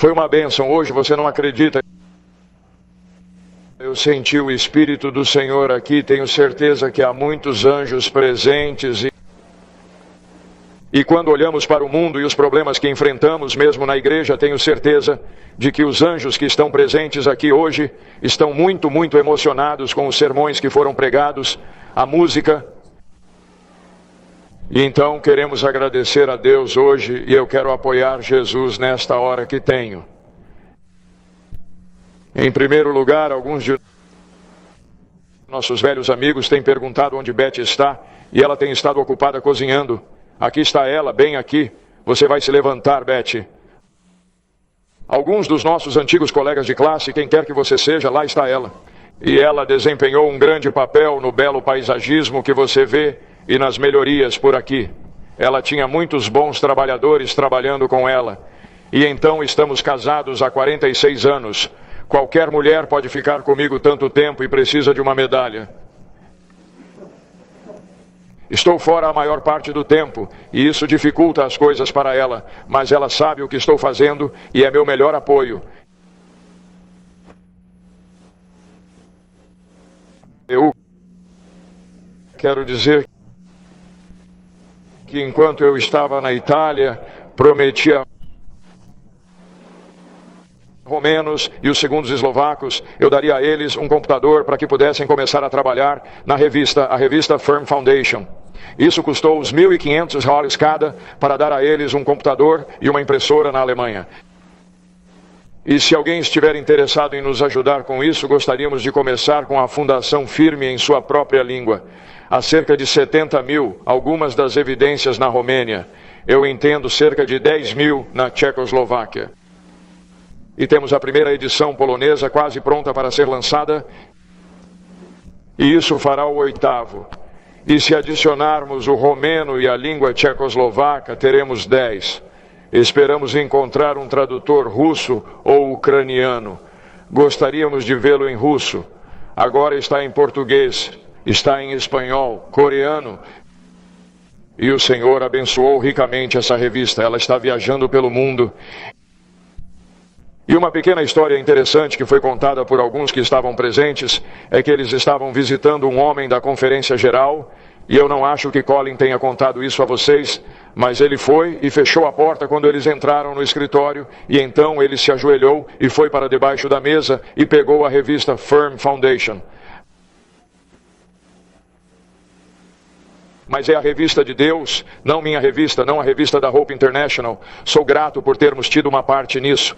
Foi uma bênção. Hoje você não acredita. Eu senti o Espírito do Senhor aqui. Tenho certeza que há muitos anjos presentes. E quando olhamos para o mundo e os problemas que enfrentamos, mesmo na igreja, tenho certeza de que os anjos que estão presentes aqui hoje estão muito, muito emocionados com os sermões que foram pregados, a música. E então queremos agradecer a Deus hoje, e eu quero apoiar Jesus nesta hora que tenho. Em primeiro lugar, alguns de nossos velhos amigos têm perguntado onde Beth está, e ela tem estado ocupada cozinhando. Aqui está ela, bem aqui. Você vai se levantar, Beth. Alguns dos nossos antigos colegas de classe, quem quer que você seja, lá está ela. E ela desempenhou um grande papel no belo paisagismo que você vê e nas melhorias por aqui. Ela tinha muitos bons trabalhadores trabalhando com ela. E então estamos casados há 46 anos. Qualquer mulher pode ficar comigo tanto tempo e precisa de uma medalha. Estou fora a maior parte do tempo, e isso dificulta as coisas para ela, mas ela sabe o que estou fazendo e é meu melhor apoio. Eu quero dizer que enquanto eu estava na Itália, prometi a romenos e os segundos eslovacos, eu daria a eles um computador para que pudessem começar a trabalhar na revista, a revista Firm Foundation. Isso custou os $1.500 cada para dar a eles um computador e uma impressora na Alemanha. E se alguém estiver interessado em nos ajudar com isso, gostaríamos de começar com a fundação firme em sua própria língua. Há cerca de 70 mil, algumas das evidências na Romênia. Eu entendo cerca de 10 mil na Tchecoslováquia. E temos a primeira edição polonesa quase pronta para ser lançada. E isso fará o 8º. E se adicionarmos o romeno e a língua tchecoslovaca, teremos 10. Esperamos encontrar um tradutor russo ou ucraniano. Gostaríamos de vê-lo em russo. Agora está em português, está em espanhol, coreano. E o Senhor abençoou ricamente essa revista. Ela está viajando pelo mundo. E uma pequena história interessante que foi contada por alguns que estavam presentes é que eles estavam visitando um homem da Conferência Geral, e eu não acho que Colin tenha contado isso a vocês, mas ele foi e fechou a porta quando eles entraram no escritório, e então ele se ajoelhou e foi para debaixo da mesa e pegou a revista Firm Foundation. Mas é a revista de Deus, não minha revista, não a revista da Hope International. Sou grato por termos tido uma parte nisso.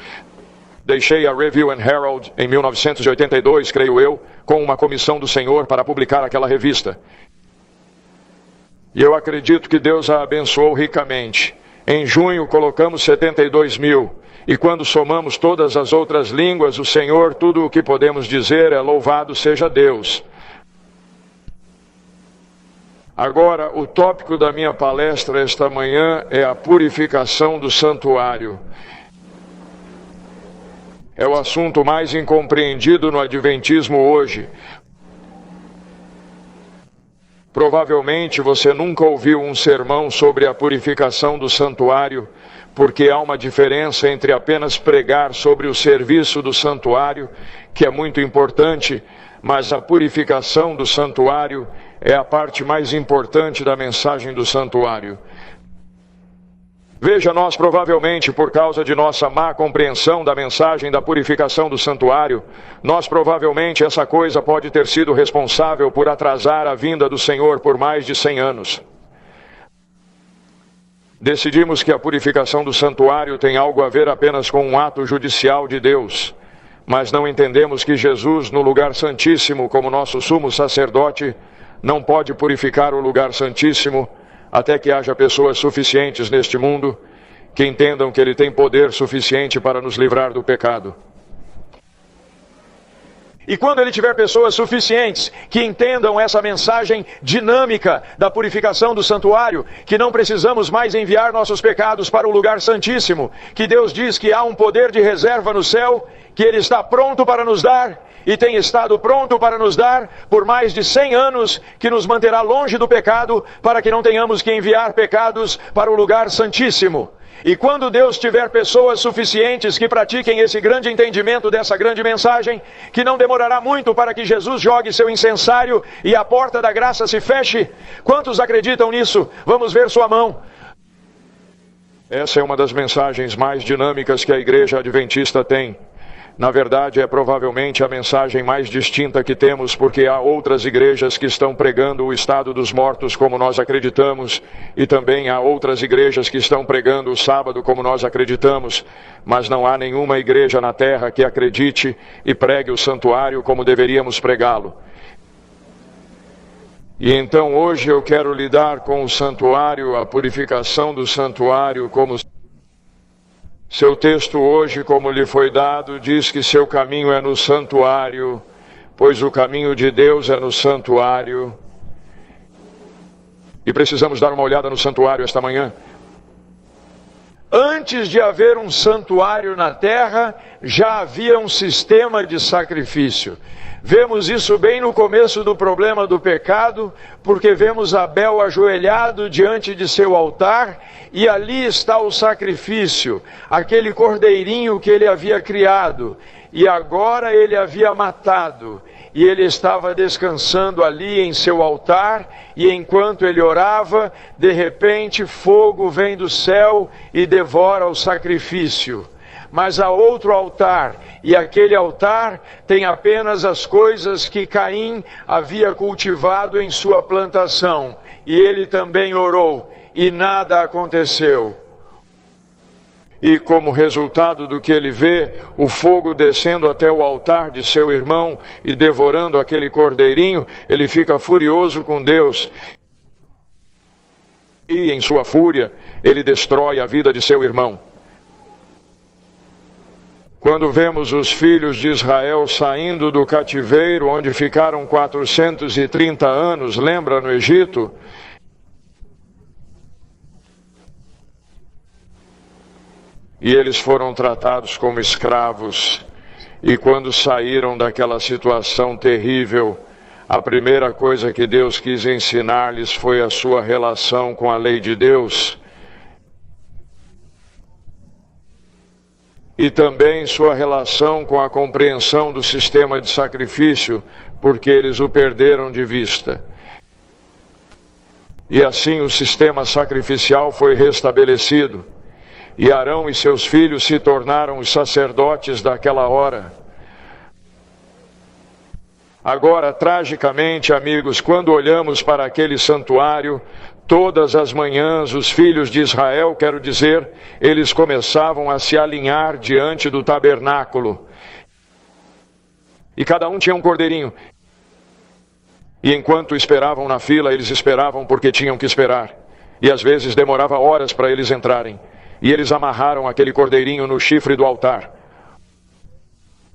Deixei a Review and Herald em 1982, creio eu, com uma comissão do Senhor para publicar aquela revista. E eu acredito que Deus a abençoou ricamente. Em junho colocamos 72 mil. E quando somamos todas as outras línguas, o Senhor, tudo o que podemos dizer é louvado seja Deus. Agora, o tópico da minha palestra esta manhã é a purificação do santuário. É o assunto mais incompreendido no Adventismo hoje. Provavelmente você nunca ouviu um sermão sobre a purificação do santuário, porque há uma diferença entre apenas pregar sobre o serviço do santuário, que é muito importante, mas a purificação do santuário é a parte mais importante da mensagem do santuário. Veja, nós provavelmente, por causa de nossa má compreensão da mensagem da purificação do santuário, nós provavelmente essa coisa pode ter sido responsável por atrasar a vinda do Senhor por mais de 100 anos. Decidimos que a purificação do santuário tem algo a ver apenas com um ato judicial de Deus, mas não entendemos que Jesus, no lugar santíssimo, como nosso sumo sacerdote, não pode purificar o lugar santíssimo até que haja pessoas suficientes neste mundo que entendam que Ele tem poder suficiente para nos livrar do pecado. E quando Ele tiver pessoas suficientes que entendam essa mensagem dinâmica da purificação do santuário, que não precisamos mais enviar nossos pecados para o lugar santíssimo, que Deus diz que há um poder de reserva no céu, que Ele está pronto para nos dar, e tem estado pronto para nos dar por mais de 100 anos, que nos manterá longe do pecado, para que não tenhamos que enviar pecados para o lugar santíssimo. E quando Deus tiver pessoas suficientes que pratiquem esse grande entendimento dessa grande mensagem, que não demorará muito para que Jesus jogue seu incensário e a porta da graça se feche, quantos acreditam nisso? Vamos ver sua mão. Essa é uma das mensagens mais dinâmicas que a Igreja Adventista tem. Na verdade, é provavelmente a mensagem mais distinta que temos, porque há outras igrejas que estão pregando o estado dos mortos como nós acreditamos, e também há outras igrejas que estão pregando o sábado como nós acreditamos, mas não há nenhuma igreja na terra que acredite e pregue o santuário como deveríamos pregá-lo. E então hoje eu quero lidar com o santuário, a purificação do santuário, como seu texto hoje, como lhe foi dado, diz que seu caminho é no santuário, pois o caminho de Deus é no santuário. E precisamos dar uma olhada no santuário esta manhã. Antes de haver um santuário na terra, já havia um sistema de sacrifício. Vemos isso bem no começo do problema do pecado, porque vemos Abel ajoelhado diante de seu altar, e ali está o sacrifício, aquele cordeirinho que ele havia criado, e agora ele havia matado, e ele estava descansando ali em seu altar, e enquanto ele orava, de repente fogo vem do céu e devora o sacrifício. Mas há outro altar, e aquele altar tem apenas as coisas que Caim havia cultivado em sua plantação. E ele também orou, e nada aconteceu. E como resultado do que ele vê, o fogo descendo até o altar de seu irmão e devorando aquele cordeirinho, ele fica furioso com Deus. E em sua fúria, ele destrói a vida de seu irmão. Quando vemos os filhos de Israel saindo do cativeiro, onde ficaram 430 anos, lembra, no Egito? E eles foram tratados como escravos. E quando saíram daquela situação terrível, a primeira coisa que Deus quis ensinar-lhes foi a sua relação com a lei de Deus. E também sua relação com a compreensão do sistema de sacrifício, porque eles o perderam de vista. E assim o sistema sacrificial foi restabelecido, e Arão e seus filhos se tornaram os sacerdotes daquela hora. Agora, tragicamente, amigos, quando olhamos para aquele santuário, todas as manhãs os filhos de Israel, quero dizer, eles começavam a se alinhar diante do tabernáculo. E cada um tinha um cordeirinho. E enquanto esperavam na fila, eles esperavam porque tinham que esperar. E às vezes demorava horas para eles entrarem. E eles amarraram aquele cordeirinho no chifre do altar.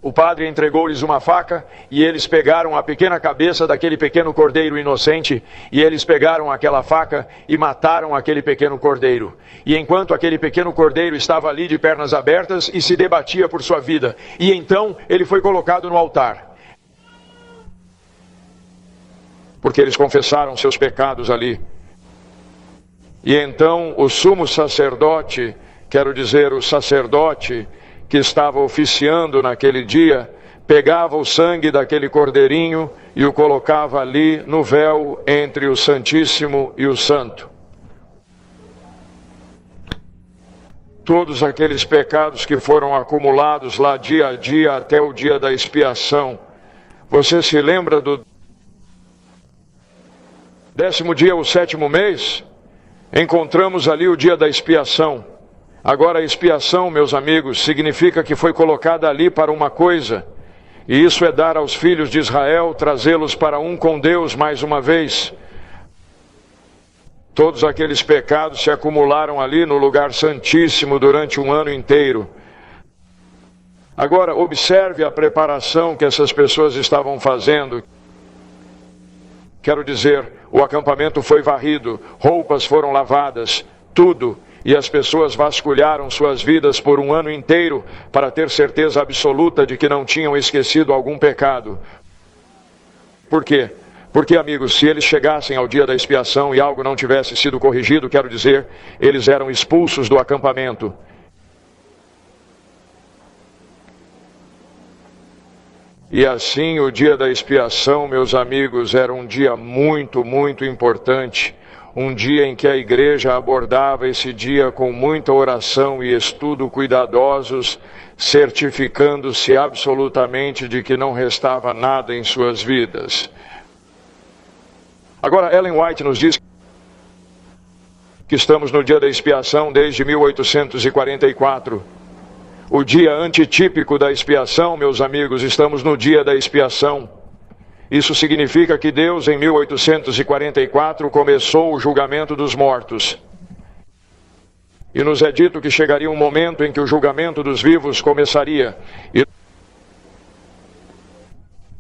O padre entregou-lhes uma faca, e eles pegaram a pequena cabeça daquele pequeno cordeiro inocente, e eles pegaram aquela faca e mataram aquele pequeno cordeiro. E enquanto aquele pequeno cordeiro estava ali de pernas abertas e se debatia por sua vida, e então ele foi colocado no altar. Porque eles confessaram seus pecados ali. E então o sumo sacerdote, quero dizer, o sacerdote que estava oficiando naquele dia, pegava o sangue daquele cordeirinho e o colocava ali no véu entre o Santíssimo e o Santo. Todos aqueles pecados que foram acumulados lá dia a dia até o dia da expiação. Você se lembra do 10º dia, o 7º mês? Encontramos ali o dia da expiação. Agora a expiação, meus amigos, significa que foi colocada ali para uma coisa, e isso é dar aos filhos de Israel, trazê-los para um com Deus mais uma vez. Todos aqueles pecados se acumularam ali no lugar santíssimo durante um ano inteiro. Agora observe a preparação que essas pessoas estavam fazendo. Quero dizer, o acampamento foi varrido, roupas foram lavadas, tudo. E as pessoas vasculharam suas vidas por um ano inteiro para ter certeza absoluta de que não tinham esquecido algum pecado. Por quê? Porque, amigos, se eles chegassem ao dia da expiação e algo não tivesse sido corrigido, quero dizer, eles eram expulsos do acampamento. E assim, o dia da expiação, meus amigos, era um dia muito, muito importante. Um dia em que a igreja abordava esse dia com muita oração e estudo cuidadosos, certificando-se absolutamente de que não restava nada em suas vidas. Agora, Ellen White nos diz que estamos no dia da expiação desde 1844. O dia antitípico da expiação, meus amigos, estamos no dia da expiação. Isso significa que Deus, em 1844, começou o julgamento dos mortos. E nos é dito que chegaria um momento em que o julgamento dos vivos começaria. E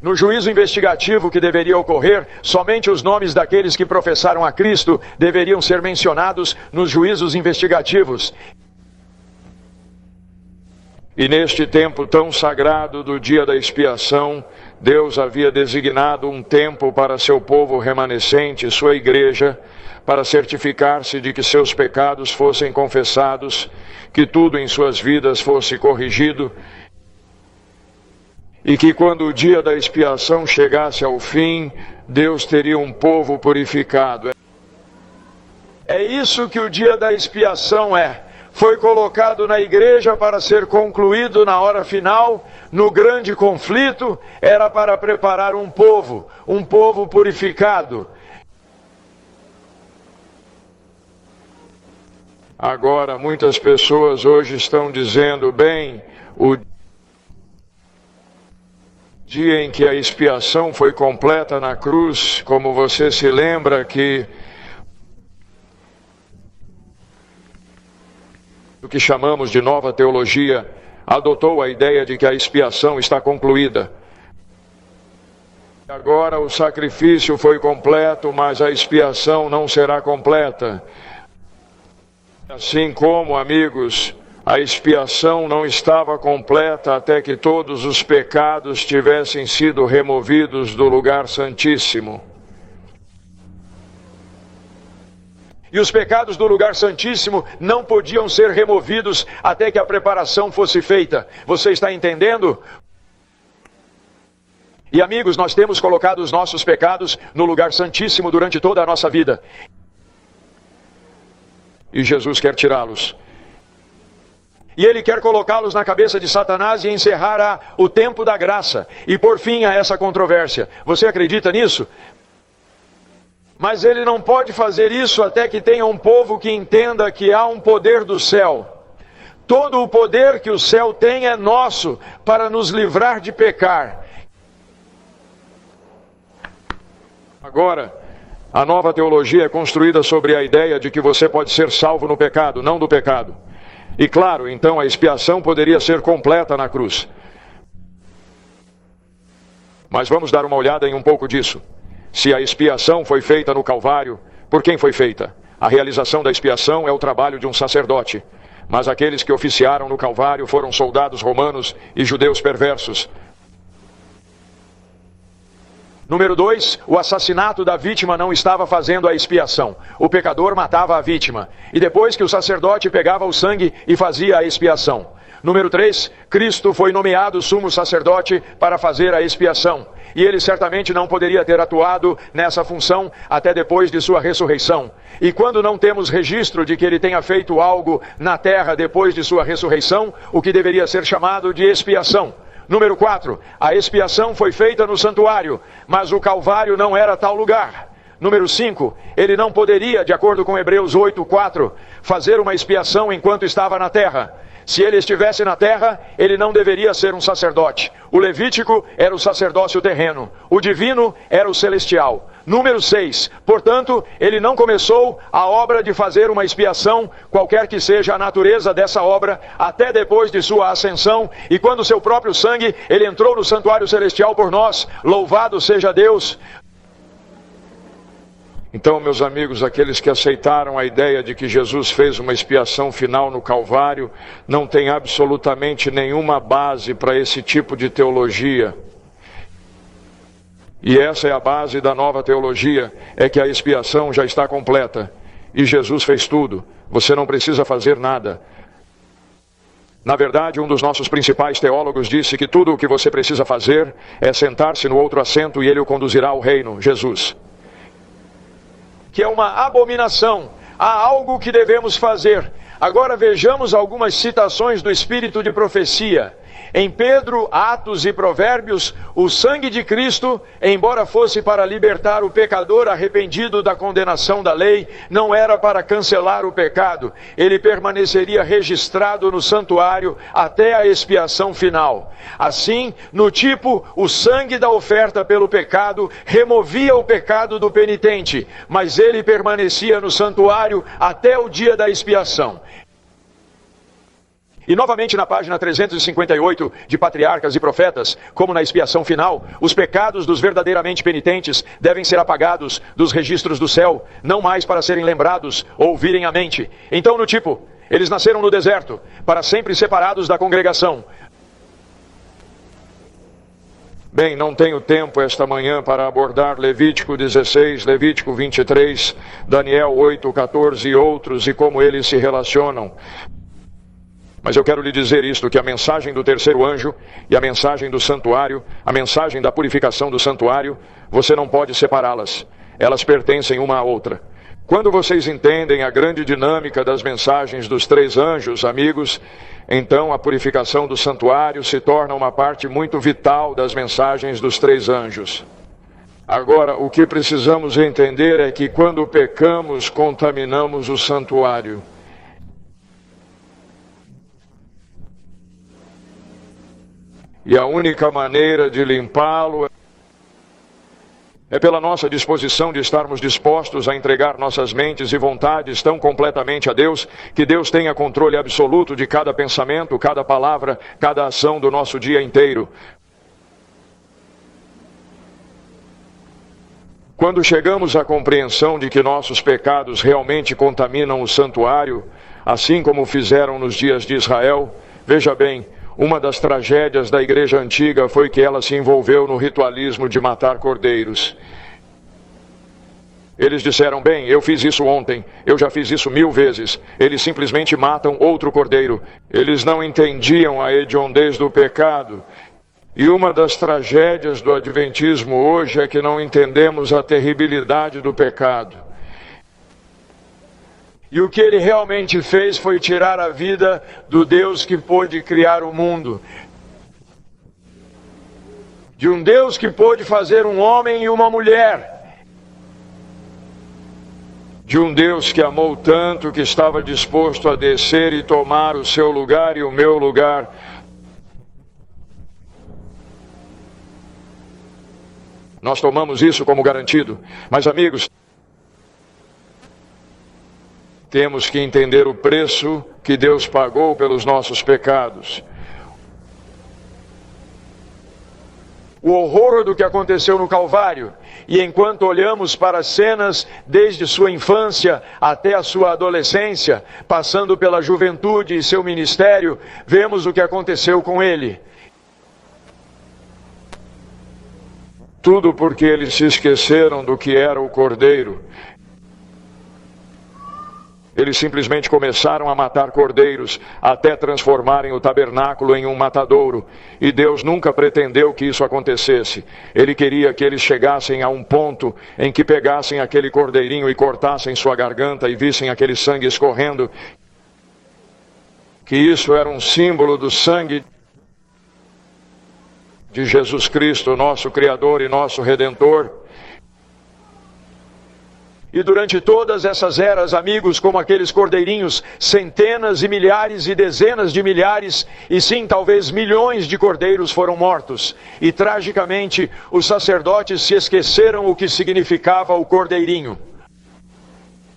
no juízo investigativo que deveria ocorrer, somente os nomes daqueles que professaram a Cristo deveriam ser mencionados nos juízos investigativos. E neste tempo tão sagrado do dia da expiação, Deus havia designado um tempo para seu povo remanescente, sua igreja, para certificar-se de que seus pecados fossem confessados, que tudo em suas vidas fosse corrigido, e que quando o dia da expiação chegasse ao fim, Deus teria um povo purificado. É isso que o dia da expiação é. Foi colocado na igreja para ser concluído na hora final, no grande conflito, era para preparar um povo purificado. Agora, muitas pessoas hoje estão dizendo, bem, o dia em que a expiação foi completa na cruz, como você se lembra que o que chamamos de nova teologia adotou a ideia de que a expiação está concluída. Agora o sacrifício foi completo, mas a expiação não será completa. Assim como, amigos, a expiação não estava completa até que todos os pecados tivessem sido removidos do lugar santíssimo. E os pecados do lugar santíssimo não podiam ser removidos até que a preparação fosse feita. Você está entendendo? E amigos, nós temos colocado os nossos pecados no lugar santíssimo durante toda a nossa vida. E Jesus quer tirá-los. E Ele quer colocá-los na cabeça de Satanás e encerrar o tempo da graça. E por fim a essa controvérsia. Você acredita nisso? Mas Ele não pode fazer isso até que tenha um povo que entenda que há um poder do céu. Todo o poder que o céu tem é nosso para nos livrar de pecar. Agora, a nova teologia é construída sobre a ideia de que você pode ser salvo no pecado, não do pecado. E claro, então a expiação poderia ser completa na cruz. Mas vamos dar uma olhada em um pouco disso. Se a expiação foi feita no Calvário, por quem foi feita? A realização da expiação é o trabalho de um sacerdote. Mas aqueles que oficiaram no Calvário foram soldados romanos e judeus perversos. Número 2, o assassinato da vítima não estava fazendo a expiação. O pecador matava a vítima. E depois que o sacerdote pegava o sangue e fazia a expiação. Número 3, Cristo foi nomeado sumo sacerdote para fazer a expiação. E ele certamente não poderia ter atuado nessa função até depois de sua ressurreição. E quando não temos registro de que ele tenha feito algo na terra depois de sua ressurreição, o que deveria ser chamado de expiação. Número 4, a expiação foi feita no santuário, mas o Calvário não era tal lugar. Número 5, ele não poderia, de acordo com Hebreus 8:4, fazer uma expiação enquanto estava na terra. Se ele estivesse na terra, ele não deveria ser um sacerdote. O levítico era o sacerdócio terreno, o divino era o celestial. Número 6, portanto, ele não começou a obra de fazer uma expiação, qualquer que seja a natureza dessa obra, até depois de sua ascensão, e quando seu próprio sangue, ele entrou no santuário celestial por nós. Louvado seja Deus! Então, meus amigos, aqueles que aceitaram a ideia de que Jesus fez uma expiação final no Calvário, não tem absolutamente nenhuma base para esse tipo de teologia. E essa é a base da nova teologia, é que a expiação já está completa. E Jesus fez tudo. Você não precisa fazer nada. Na verdade, um dos nossos principais teólogos disse que tudo o que você precisa fazer é sentar-se no outro assento e ele o conduzirá ao reino, Jesus. Que é uma abominação. Há algo que devemos fazer. Agora vejamos algumas citações do Espírito de profecia. Em Pedro, Atos e Provérbios, o sangue de Cristo, embora fosse para libertar o pecador arrependido da condenação da lei, não era para cancelar o pecado. Ele permaneceria registrado no santuário até a expiação final. Assim, no tipo, o sangue da oferta pelo pecado removia o pecado do penitente, mas ele permanecia no santuário até o dia da expiação. E novamente na página 358 de Patriarcas e Profetas, como na expiação final, os pecados dos verdadeiramente penitentes devem ser apagados dos registros do céu, não mais para serem lembrados ou virem à mente. Então no tipo, eles nasceram no deserto, para sempre separados da congregação. Bem, não tenho tempo esta manhã para abordar Levítico 16, Levítico 23, Daniel 8, 14 e outros e como eles se relacionam. Mas eu quero lhe dizer isto, que a mensagem do terceiro anjo e a mensagem do santuário, a mensagem da purificação do santuário, você não pode separá-las. Elas pertencem uma à outra. Quando vocês entendem a grande dinâmica das mensagens dos três anjos, amigos, então a purificação do santuário se torna uma parte muito vital das mensagens dos três anjos. Agora, o que precisamos entender é que quando pecamos, contaminamos o santuário. E a única maneira de limpá-lo é pela nossa disposição de estarmos dispostos a entregar nossas mentes e vontades tão completamente a Deus, que Deus tenha controle absoluto de cada pensamento, cada palavra, cada ação do nosso dia inteiro. Quando chegamos à compreensão de que nossos pecados realmente contaminam o santuário, assim como fizeram nos dias de Israel, veja bem, uma das tragédias da igreja antiga foi que ela se envolveu no ritualismo de matar cordeiros. Eles disseram, bem, eu fiz isso ontem, eu já fiz isso 1000 vezes. Eles simplesmente matam outro cordeiro. Eles não entendiam a hediondez do pecado. E uma das tragédias do adventismo hoje é que não entendemos a terribilidade do pecado. E o que ele realmente fez foi tirar a vida do Deus que pôde criar o mundo. De um Deus que pôde fazer um homem e uma mulher. De um Deus que amou tanto que estava disposto a descer e tomar o seu lugar e o meu lugar. Nós tomamos isso como garantido. Mas, amigos, temos que entender o preço que Deus pagou pelos nossos pecados. O horror do que aconteceu no Calvário. E enquanto olhamos para as cenas desde sua infância até a sua adolescência, passando pela juventude e seu ministério, vemos o que aconteceu com ele. Tudo porque eles se esqueceram do que era o Cordeiro. Eles simplesmente começaram a matar cordeiros, até transformarem o tabernáculo em um matadouro. E Deus nunca pretendeu que isso acontecesse. Ele queria que eles chegassem a um ponto em que pegassem aquele cordeirinho e cortassem sua garganta e vissem aquele sangue escorrendo. Que isso era um símbolo do sangue de Jesus Cristo, nosso Criador e nosso Redentor. E durante todas essas eras, amigos, como aqueles cordeirinhos, centenas e milhares e dezenas de milhares, e sim, talvez milhões de cordeiros foram mortos. E tragicamente, os sacerdotes se esqueceram o que significava o cordeirinho.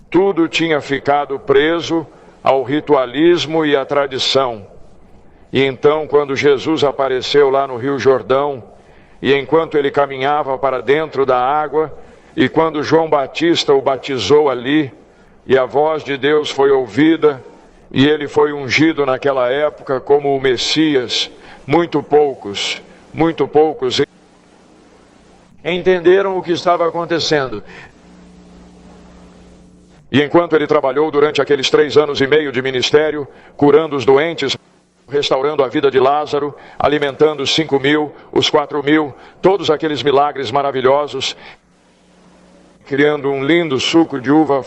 Tudo tinha ficado preso ao ritualismo e à tradição. E então, quando Jesus apareceu lá no Rio Jordão, e enquanto ele caminhava para dentro da água, e quando João Batista o batizou ali, e a voz de Deus foi ouvida, e ele foi ungido naquela época como o Messias, muito poucos entenderam o que estava acontecendo. E enquanto ele trabalhou durante aqueles 3 anos e meio de ministério, curando os doentes, restaurando a vida de Lázaro, alimentando os 5.000, os 4.000, todos aqueles milagres maravilhosos, criando um lindo suco de uva.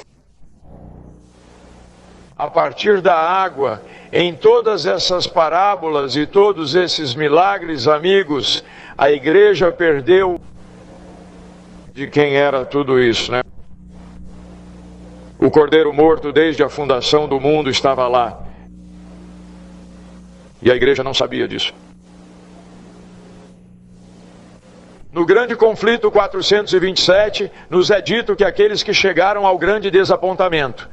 A partir da água, em todas essas parábolas e todos esses milagres, amigos, a igreja perdeu de quem era tudo isso, né? O Cordeiro morto desde a fundação do mundo estava lá. E a igreja não sabia disso. No grande conflito 427, nos é dito que aqueles que chegaram ao grande desapontamento.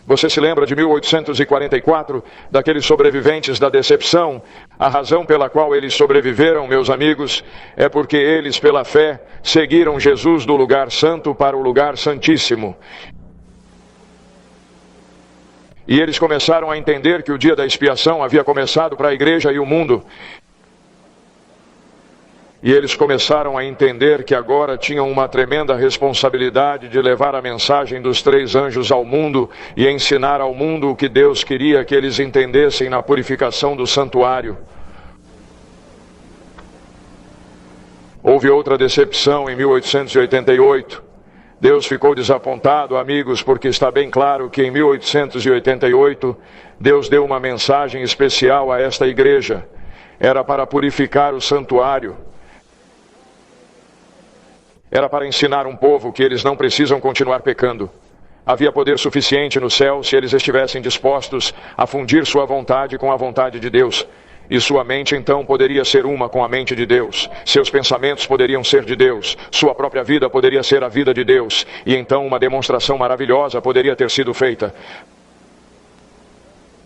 Você se lembra de 1844, daqueles sobreviventes da decepção? A razão pela qual eles sobreviveram, meus amigos, é porque eles, pela fé, seguiram Jesus do lugar santo para o lugar santíssimo. E eles começaram a entender que o dia da expiação havia começado para a igreja e o mundo. E eles começaram a entender que agora tinham uma tremenda responsabilidade de levar a mensagem dos 3 anjos ao mundo e ensinar ao mundo o que Deus queria que eles entendessem na purificação do santuário. Houve outra decepção em 1888. Deus ficou desapontado, amigos, porque está bem claro que em 1888 Deus deu uma mensagem especial a esta igreja. Era para purificar o santuário. Era para ensinar um povo que eles não precisam continuar pecando. Havia poder suficiente no céu se eles estivessem dispostos a fundir sua vontade com a vontade de Deus. E sua mente então poderia ser uma com a mente de Deus. Seus pensamentos poderiam ser de Deus. Sua própria vida poderia ser a vida de Deus. E então uma demonstração maravilhosa poderia ter sido feita.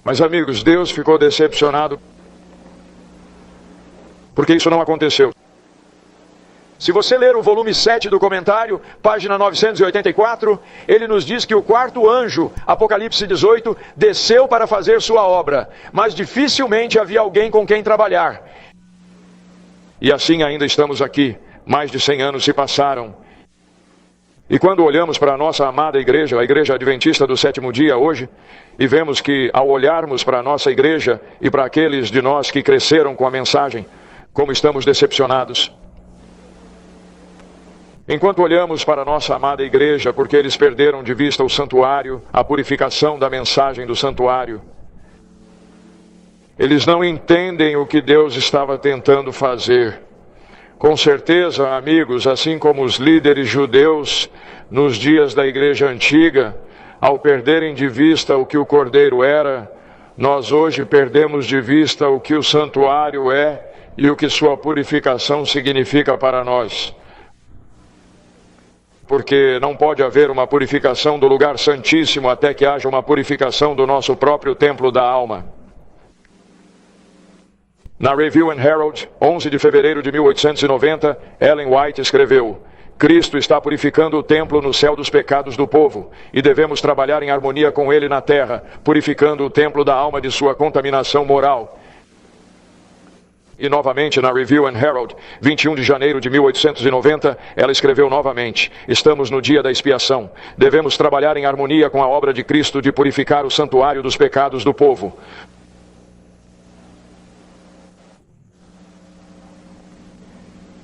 Mas amigos, Deus ficou decepcionado porque isso não aconteceu. Se você ler o volume 7 do comentário, página 984, ele nos diz que o 4º anjo, Apocalipse 18, desceu para fazer sua obra, mas dificilmente havia alguém com quem trabalhar. E assim ainda estamos aqui, mais de 100 anos se passaram. E quando olhamos para a nossa amada igreja, a Igreja Adventista do Sétimo Dia hoje, e vemos que ao olharmos para a nossa igreja e para aqueles de nós que cresceram com a mensagem, como estamos decepcionados. Enquanto olhamos para a nossa amada igreja, porque eles perderam de vista o santuário, a purificação da mensagem do santuário. Eles não entendem o que Deus estava tentando fazer. Com certeza, amigos, assim como os líderes judeus nos dias da igreja antiga, ao perderem de vista o que o Cordeiro era, nós hoje perdemos de vista o que o santuário é e o que sua purificação significa para nós. Porque não pode haver uma purificação do lugar santíssimo até que haja uma purificação do nosso próprio templo da alma. Na Review and Herald, 11 de fevereiro de 1890, Ellen White escreveu: Cristo está purificando o templo no céu dos pecados do povo, e devemos trabalhar em harmonia com ele na terra, purificando o templo da alma de sua contaminação moral. E novamente na Review and Herald, 21 de janeiro de 1890, ela escreveu novamente: estamos no dia da expiação. Devemos trabalhar em harmonia com a obra de Cristo de purificar o santuário dos pecados do povo.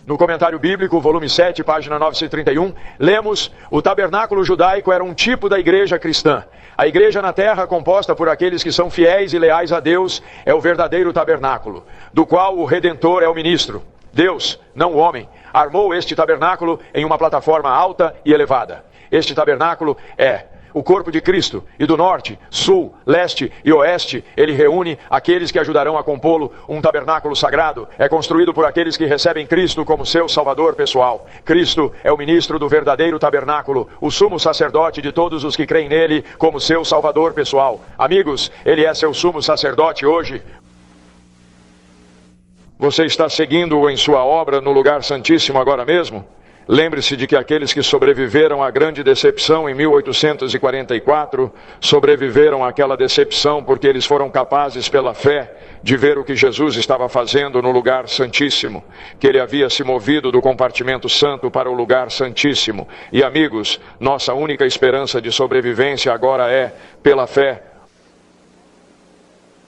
No comentário bíblico, volume 7, página 931, lemos: o tabernáculo judaico era um tipo da igreja cristã. A igreja na terra, composta por aqueles que são fiéis e leais a Deus, é o verdadeiro tabernáculo, do qual o Redentor é o ministro. Deus, não o homem, armou este tabernáculo em uma plataforma alta e elevada. Este tabernáculo é o corpo de Cristo, e do norte, sul, leste e oeste, ele reúne aqueles que ajudarão a compô-lo. Um tabernáculo sagrado é construído por aqueles que recebem Cristo como seu Salvador pessoal. Cristo é o ministro do verdadeiro tabernáculo, o sumo sacerdote de todos os que creem nele como seu Salvador pessoal. Amigos, ele é seu sumo sacerdote hoje. Você está seguindo-o em sua obra no lugar santíssimo agora mesmo? Lembre-se de que aqueles que sobreviveram à grande decepção em 1844, sobreviveram àquela decepção porque eles foram capazes pela fé de ver o que Jesus estava fazendo no lugar santíssimo, que ele havia se movido do compartimento santo para o lugar santíssimo. E amigos, nossa única esperança de sobrevivência agora é, pela fé,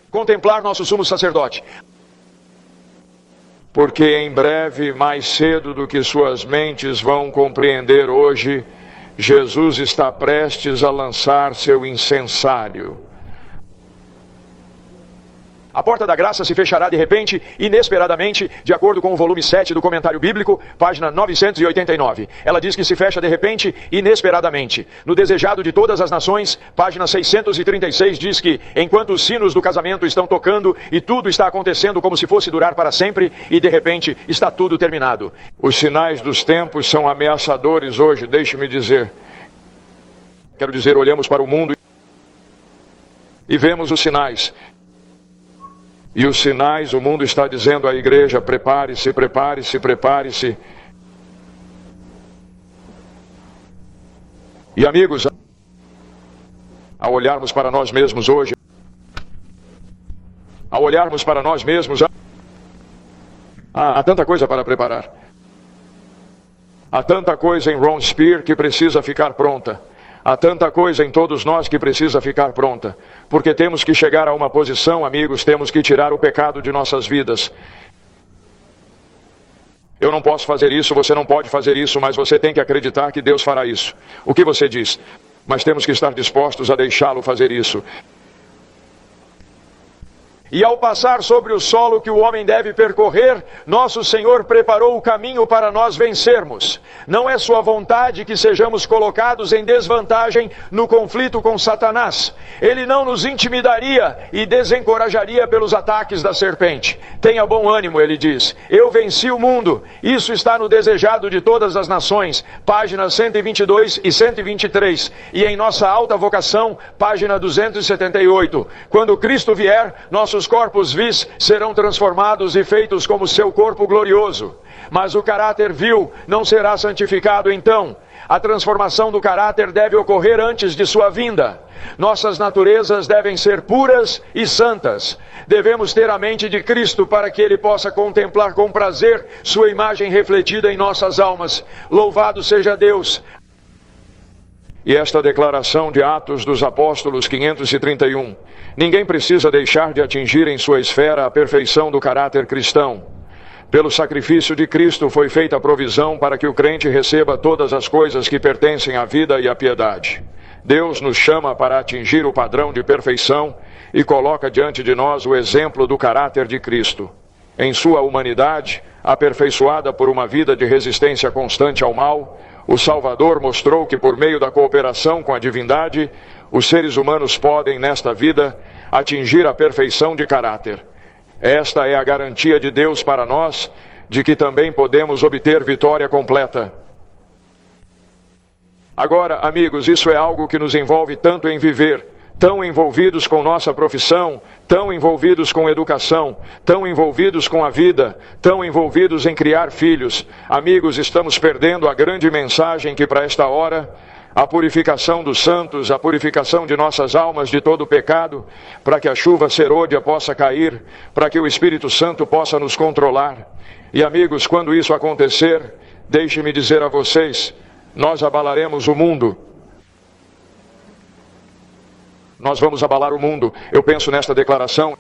contemplar nosso sumo sacerdote. Porque em breve, mais cedo do que suas mentes vão compreender hoje, Jesus está prestes a lançar seu incensário. A porta da graça se fechará de repente, inesperadamente, de acordo com o volume 7 do Comentário Bíblico, página 989. Ela diz que se fecha de repente, inesperadamente. No Desejado de Todas as Nações, página 636, diz que, enquanto os sinos do casamento estão tocando e tudo está acontecendo como se fosse durar para sempre, e de repente está tudo terminado. Os sinais dos tempos são ameaçadores hoje, deixe-me dizer. Quero dizer, olhamos para o mundo e vemos os sinais. E os sinais, o mundo está dizendo à igreja, prepare-se, prepare-se, prepare-se. E amigos, ao olharmos para nós mesmos hoje, há tanta coisa para preparar. Há tanta coisa em Ron Spear que precisa ficar pronta. Há tanta coisa em todos nós que precisa ficar pronta, porque temos que chegar a uma posição, amigos, temos que tirar o pecado de nossas vidas. Eu não posso fazer isso, você não pode fazer isso, mas você tem que acreditar que Deus fará isso. O que você diz? Mas temos que estar dispostos a deixá-lo fazer isso. E ao passar sobre o solo que o homem deve percorrer, nosso Senhor preparou o caminho para nós vencermos. Não é sua vontade que sejamos colocados em desvantagem no conflito com Satanás. Ele não nos intimidaria e desencorajaria pelos ataques da serpente. Tenha bom ânimo, ele diz. Eu venci o mundo. Isso está no Desejado de Todas as Nações, páginas 122 e 123. E em Nossa Alta Vocação, página 278. Quando Cristo vier, nossos corpos vis serão transformados e feitos como seu corpo glorioso. Mas o caráter vil não será santificado então. A transformação do caráter deve ocorrer antes de sua vinda. Nossas naturezas devem ser puras e santas. Devemos ter a mente de Cristo para que Ele possa contemplar com prazer sua imagem refletida em nossas almas. Louvado seja Deus! E esta declaração de Atos dos Apóstolos 531. Ninguém precisa deixar de atingir em sua esfera a perfeição do caráter cristão. Pelo sacrifício de Cristo foi feita a provisão para que o crente receba todas as coisas que pertencem à vida e à piedade. Deus nos chama para atingir o padrão de perfeição e coloca diante de nós o exemplo do caráter de Cristo. Em sua humanidade, aperfeiçoada por uma vida de resistência constante ao mal, o Salvador mostrou que por meio da cooperação com a divindade, os seres humanos podem, nesta vida, atingir a perfeição de caráter. Esta é a garantia de Deus para nós, de que também podemos obter vitória completa. Agora, amigos, isso é algo que nos envolve tanto em viver, tão envolvidos com nossa profissão, tão envolvidos com educação, tão envolvidos com a vida, tão envolvidos em criar filhos. Amigos, estamos perdendo a grande mensagem que para esta hora, a purificação dos santos, a purificação de nossas almas de todo o pecado, para que a chuva serôdia possa cair, para que o Espírito Santo possa nos controlar. E amigos, quando isso acontecer, deixe-me dizer a vocês, nós abalaremos o mundo. Nós vamos abalar o mundo. Eu penso nesta declaração.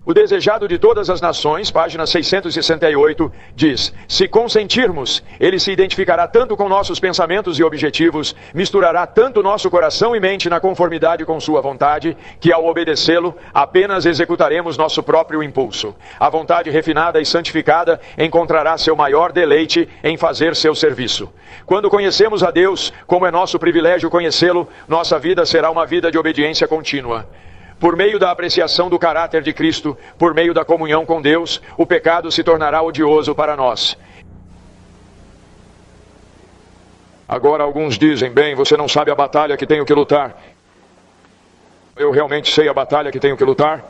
O Desejado de Todas as Nações, página 668, diz: se consentirmos, ele se identificará tanto com nossos pensamentos e objetivos, misturará tanto nosso coração e mente na conformidade com sua vontade, que ao obedecê-lo, apenas executaremos nosso próprio impulso. A vontade refinada e santificada encontrará seu maior deleite em fazer seu serviço. Quando conhecemos a Deus, como é nosso privilégio conhecê-lo, nossa vida será uma vida de obediência contínua. Por meio da apreciação do caráter de Cristo, por meio da comunhão com Deus, o pecado se tornará odioso para nós. Agora alguns dizem, bem, você não sabe a batalha que tenho que lutar. Eu realmente sei a batalha que tenho que lutar?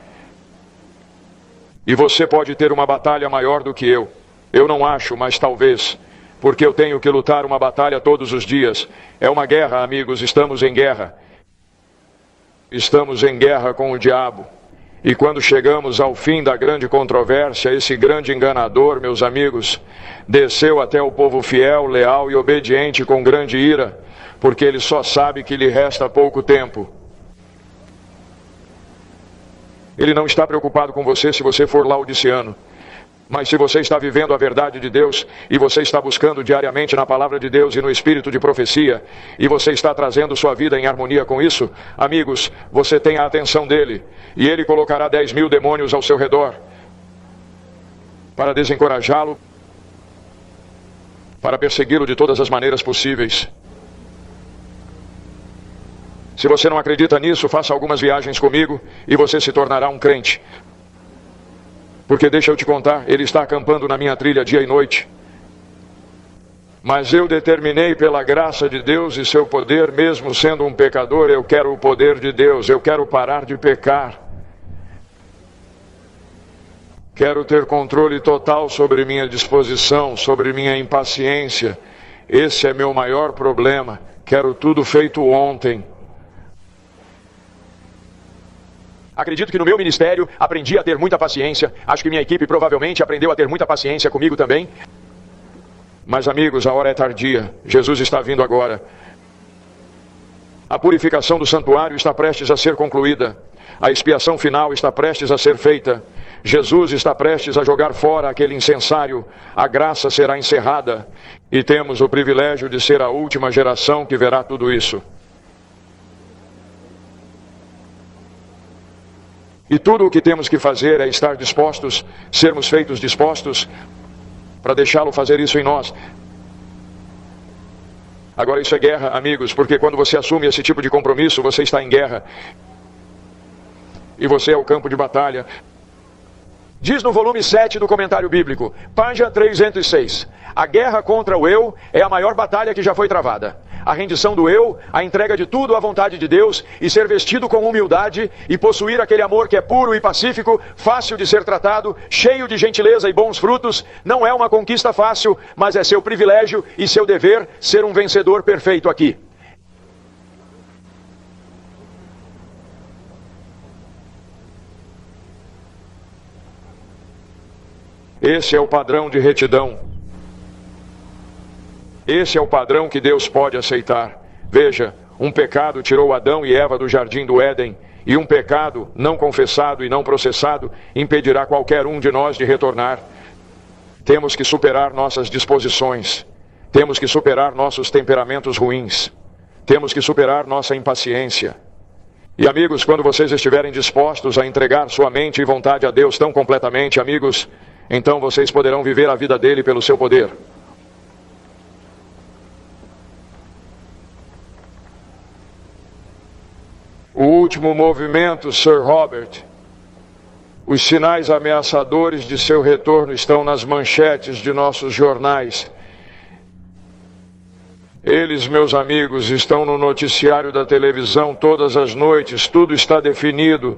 E você pode ter uma batalha maior do que eu. Eu não acho, mas talvez. porque eu tenho que lutar uma batalha todos os dias. É uma guerra, amigos, estamos em guerra. Estamos em guerra com o diabo. E quando chegamos ao fim da grande controvérsia, esse grande enganador, meus amigos, desceu até o povo fiel, leal e obediente com grande ira, porque ele só sabe que lhe resta pouco tempo. Ele não está preocupado com você se você for laodiceano. Mas se você está vivendo a verdade de Deus, e você está buscando diariamente na palavra de Deus e no espírito de profecia, e você está trazendo sua vida em harmonia com isso, amigos, você tem a atenção dele, e ele colocará 10.000 demônios ao seu redor, para desencorajá-lo, para persegui-lo de todas as maneiras possíveis. Se você não acredita nisso, faça algumas viagens comigo, e você se tornará um crente. Porque deixa eu te contar, ele está acampando na minha trilha dia e noite. Mas eu determinei pela graça de Deus e seu poder, mesmo sendo um pecador, eu quero o poder de Deus, eu quero parar de pecar. Quero ter controle total sobre minha disposição, sobre minha impaciência. Esse é meu maior problema. Quero tudo feito ontem. Acredito que no meu ministério aprendi a ter muita paciência. Acho que minha equipe provavelmente aprendeu a ter muita paciência comigo também. Mas amigos, a hora é tardia. Jesus está vindo agora. A purificação do santuário está prestes a ser concluída. A expiação final está prestes a ser feita. Jesus está prestes a jogar fora aquele incensário. A graça será encerrada. E temos o privilégio de ser a última geração que verá tudo isso. E tudo o que temos que fazer é estar dispostos, sermos feitos dispostos, para deixá-lo fazer isso em nós. Agora isso é guerra, amigos, porque quando você assume esse tipo de compromisso, você está em guerra. E você é o campo de batalha. Diz no volume 7 do Comentário Bíblico, página 306, a guerra contra o eu é a maior batalha que já foi travada. A rendição do eu, a entrega de tudo à vontade de Deus e ser vestido com humildade e possuir aquele amor que é puro e pacífico, fácil de ser tratado, cheio de gentileza e bons frutos, não é uma conquista fácil, mas é seu privilégio e seu dever ser um vencedor perfeito aqui. Esse é o padrão de retidão. Esse é o padrão que Deus pode aceitar. Veja, um pecado tirou Adão e Eva do jardim do Éden, e um pecado não confessado e não processado impedirá qualquer um de nós de retornar. Temos que superar nossas disposições. Temos que superar nossos temperamentos ruins. Temos que superar nossa impaciência. E amigos, quando vocês estiverem dispostos a entregar sua mente e vontade a Deus tão completamente, amigos, então vocês poderão viver a vida dele pelo seu poder. O último movimento, Sir Robert. Os sinais ameaçadores de seu retorno estão nas manchetes de nossos jornais. Eles, meus amigos, estão no noticiário da televisão todas as noites. Tudo está definido.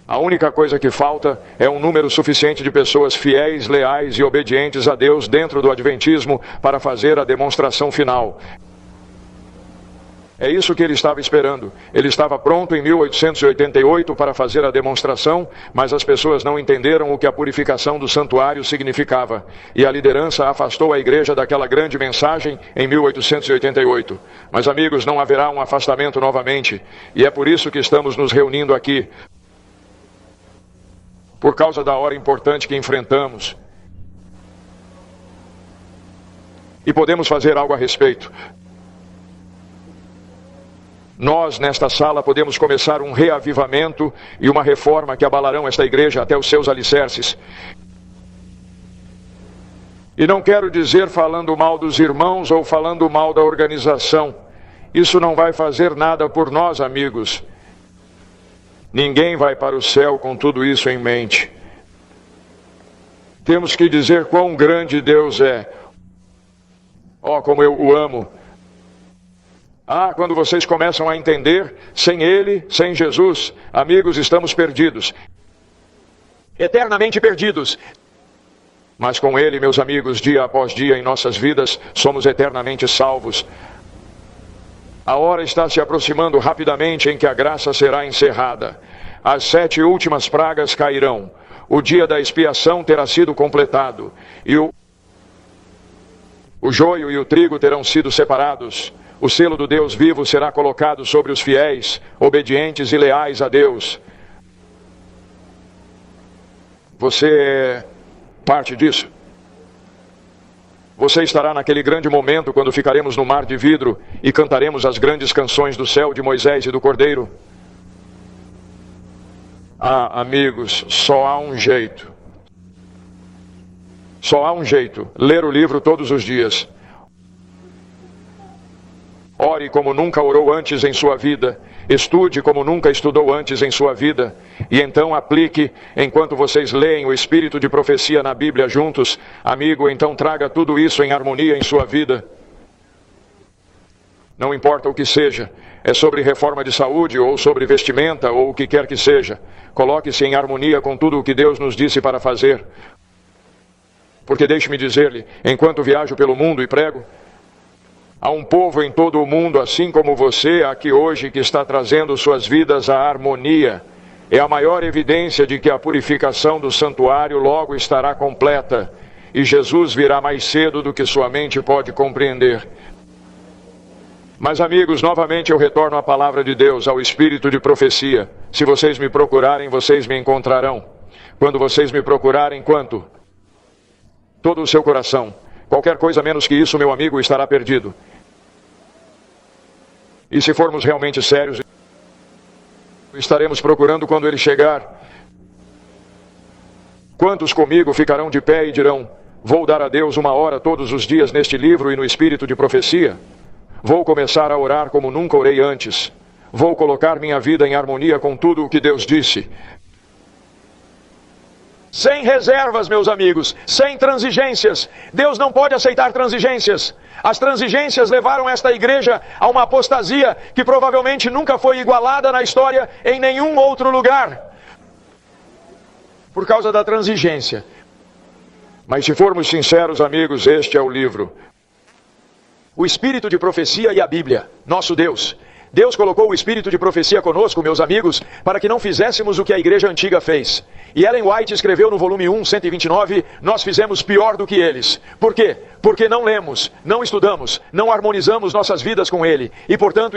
A única coisa que falta é um número suficiente de pessoas fiéis, leais e obedientes a Deus dentro do adventismo para fazer a demonstração final. É isso que ele estava esperando. Ele estava pronto em 1888 para fazer a demonstração, mas as pessoas não entenderam o que a purificação do santuário significava. E a liderança afastou a igreja daquela grande mensagem em 1888. Mas, amigos, não haverá um afastamento novamente. E é por isso que estamos nos reunindo aqui. Por causa da hora importante que enfrentamos. E podemos fazer algo a respeito. Nós, nesta sala, podemos começar um reavivamento e uma reforma que abalarão esta igreja até os seus alicerces. E não quero dizer falando mal dos irmãos ou falando mal da organização. Isso não vai fazer nada por nós, amigos. Ninguém vai para o céu com tudo isso em mente. Temos que dizer quão grande Deus é. Oh, como eu o amo. Ah, quando vocês começam a entender, sem Ele, sem Jesus, amigos, estamos perdidos. Eternamente perdidos. Mas com Ele, meus amigos, dia após dia em nossas vidas, somos eternamente salvos. A hora está se aproximando rapidamente em que a graça será encerrada. As 7 últimas pragas cairão. O dia da expiação terá sido completado. E o joio e o trigo terão sido separados. O selo do Deus vivo será colocado sobre os fiéis, obedientes e leais a Deus. Você é parte disso? Você estará naquele grande momento quando ficaremos no mar de vidro e cantaremos as grandes canções do céu de Moisés e do Cordeiro? Ah, amigos, só há um jeito. Só há um jeito: ler o livro todos os dias. Ore como nunca orou antes em sua vida. Estude como nunca estudou antes em sua vida. E então aplique, enquanto vocês leem o espírito de profecia na Bíblia juntos. Amigo, então traga tudo isso em harmonia em sua vida. Não importa o que seja. É sobre reforma de saúde, ou sobre vestimenta, ou o que quer que seja. Coloque-se em harmonia com tudo o que Deus nos disse para fazer. Porque deixe-me dizer-lhe, enquanto viajo pelo mundo e prego, há um povo em todo o mundo, assim como você, aqui hoje, que está trazendo suas vidas à harmonia. É a maior evidência de que a purificação do santuário logo estará completa. E Jesus virá mais cedo do que sua mente pode compreender. Mas, amigos, novamente eu retorno à palavra de Deus, ao espírito de profecia. Se vocês me procurarem, vocês me encontrarão. Quando vocês me procurarem, quanto? Todo o seu coração. Qualquer coisa menos que isso, meu amigo, estará perdido. E se formos realmente sérios, estaremos procurando quando ele chegar. Quantos comigo ficarão de pé e dirão: vou dar a Deus 1 hora todos os dias neste livro e no espírito de profecia? Vou começar a orar como nunca orei antes. Vou colocar minha vida em harmonia com tudo o que Deus disse. Sem reservas, meus amigos, sem transigências. Deus não pode aceitar transigências. As transigências levaram esta igreja a uma apostasia que provavelmente nunca foi igualada na história em nenhum outro lugar. Por causa da transigência. Mas se formos sinceros, amigos, este é o livro. O espírito de profecia e a Bíblia, nosso Deus. Deus colocou o espírito de profecia conosco, meus amigos, para que não fizéssemos o que a igreja antiga fez. E Ellen White escreveu no volume 1, 129, nós fizemos pior do que eles. Por quê? Porque não lemos, não estudamos, não harmonizamos nossas vidas com ele. E portanto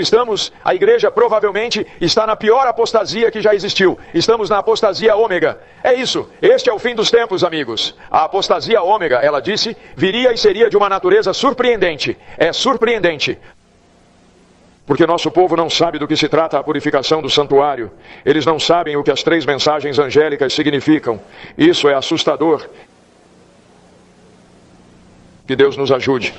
a igreja provavelmente está na pior apostasia que já existiu. Estamos na apostasia ômega. É isso, este é o fim dos tempos, amigos. A apostasia ômega, ela disse, viria e seria de uma natureza surpreendente. É surpreendente. Porque nosso povo não sabe do que se trata a purificação do santuário. Eles não sabem o que as 3 mensagens angélicas significam. Isso é assustador. Que Deus nos ajude.